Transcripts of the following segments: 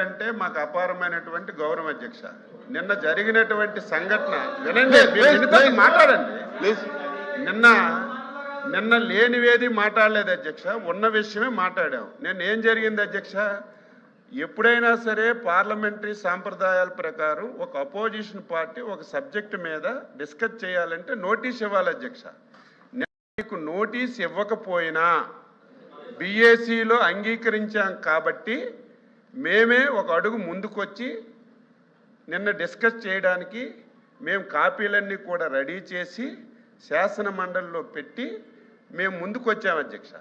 అంటే మాకు అపారమైనటువంటి గౌరవం అధ్యక్ష. నిన్న జరిగినటువంటి సంఘటన వినండి, మాట్లాడండి ప్లీజ్. నిన్న లేనివేది మాట్లాడలేదు అధ్యక్ష, ఉన్న విషయమే మాట్లాడాం. నేను ఏం జరిగింది అధ్యక్ష, ఎప్పుడైనా సరే పార్లమెంటరీ సాంప్రదాయాల ప్రకారం ఒక అపోజిషన్ పార్టీ ఒక సబ్జెక్టు మీద డిస్కస్ చేయాలంటే నోటీస్ ఇవ్వాలి అధ్యక్ష. మీకు నోటీస్ ఇవ్వకపోయినా బీఏసీలో అంగీకరించాం కాబట్టి మేమే ఒక అడుగు ముందుకొచ్చి నిన్న డిస్కస్ చేయడానికి మేము కాపీలన్నీ కూడా రెడీ చేసి శాసన మండలిలో పెట్టి మేము ముందుకు వచ్చాం అధ్యక్ష.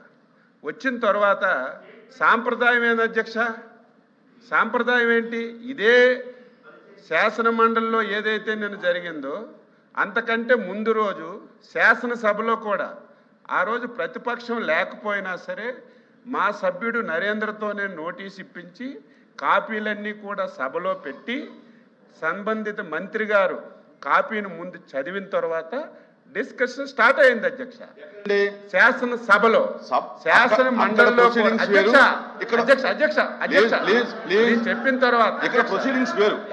వచ్చిన తర్వాత సాంప్రదాయం ఏంది అధ్యక్ష, సాంప్రదాయం ఏంటి? ఇదే శాసన మండలిలో ఏదైతే నిన్న జరిగిందో అంతకంటే ముందు రోజు శాసనసభలో కూడా ఆ రోజు ప్రతిపక్షం లేకపోయినా సరే మా సభ్యుడు నరేంద్రతోనే నోటీస్ ఇప్పించి కాపీలన్నీ కూడా సభలో పెట్టి సంబంధిత మంత్రి గారు కాపీని ముందు చదివిన తర్వాత డిస్కషన్ స్టార్ట్ అయింది అధ్యక్ష. శాసనసభలో శాసన మండలిలో చెప్పిన తర్వాత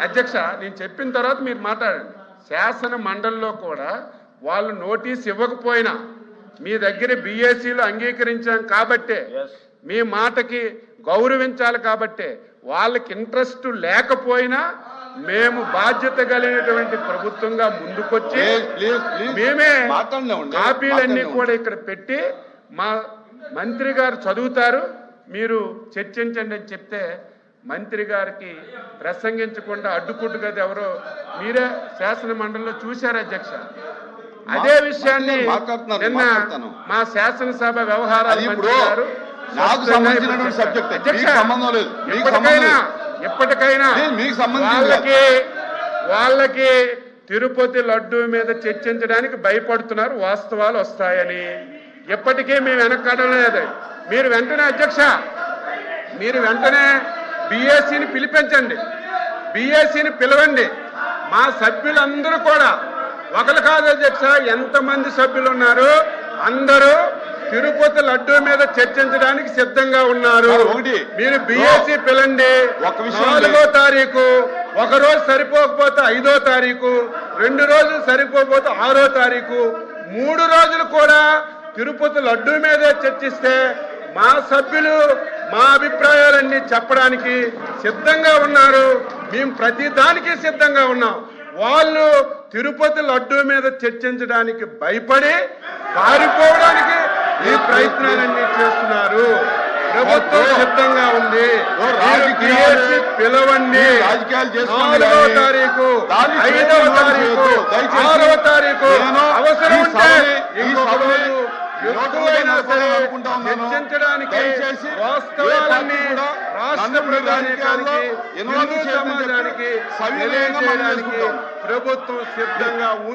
అధ్యక్ష నేను చెప్పిన తర్వాత మీరు మాట్లాడండి. శాసన మండలిలో కూడా వాళ్ళు నోటీస్ ఇవ్వకపోయినా మీ దగ్గర బీఏసీలో అంగీకరించాం కాబట్టే, మీ మాటకి గౌరవించాలి కాబట్టే, వాళ్ళకి ఇంట్రెస్ట్ లేకపోయినా మేము బాధ్యత కలిగినటువంటి ప్రభుత్వంగా ముందుకొచ్చి మేమే కాపీలన్నీ కూడా ఇక్కడ పెట్టి మా మంత్రి గారు చదువుతారు, మీరు చర్చించండి అని చెప్తే మంత్రి గారికి ప్రసంగించకుండా అడ్డుకుంటున్నది ఎవరో మీరే శాసన మండలిలో చూశారు అధ్యక్ష. అదే విషయాన్ని నిన్న మా శాసనసభ వ్యవహారాల మంత్రి గారు ఎప్పటికైనా వాళ్ళకి తిరుపతి లడ్డూ మీద చర్చించడానికి భయపడుతున్నారు, వాస్తవాలు వస్తాయని. ఎప్పటికీ మేము వెనక్కడం లేదు. మీరు వెంటనే అధ్యక్ష, మీరు వెంటనే బీఏసీని పిలిపించండి, బీఏసీని పిలవండి. మా సభ్యులందరూ కూడా ఒకరు కాదు అధ్యక్ష, ఎంతమంది సభ్యులు ఉన్నారు అందరూ తిరుపతి లడ్డూ మీద చర్చించడానికి సిద్ధంగా ఉన్నారు. మీరు బీఏసీ పిలండి. 4వ తారీఖు, ఒక రోజు సరిపోకపోతే 5వ తారీఖు, 2 రోజులు సరిపోకపోతే 6వ తారీఖు, 3 రోజులు కూడా తిరుపతి లడ్డూ మీదే చర్చిస్తే మా సభ్యులు మా అభిప్రాయాలన్నీ చెప్పడానికి సిద్ధంగా ఉన్నారు. మేము ప్రతి దానికి సిద్ధంగా ఉన్నాం. వాళ్ళు తిరుపతి లడ్డూ మీద చర్చించడానికి భయపడి పారిపోవడానికి ఈ ప్రయత్నాలన్నీ చేస్తున్నారు. ప్రభుత్వం సిద్ధంగా ఉంది. పిలవండి. 4వ తారీఖు, 5వ తారీఖు, 6వ తారీఖు, అవసరం ఉంటే ఇంకొక రోజు ఎక్కువైనా సరే చర్చించడానికి వాస్తవాలన్నీ రాష్ట్ర ప్రజానీకానికి, హిందూ సమాజానికి తెలియజేయడానికి ప్రభుత్వం సిద్ధంగా ఉంది.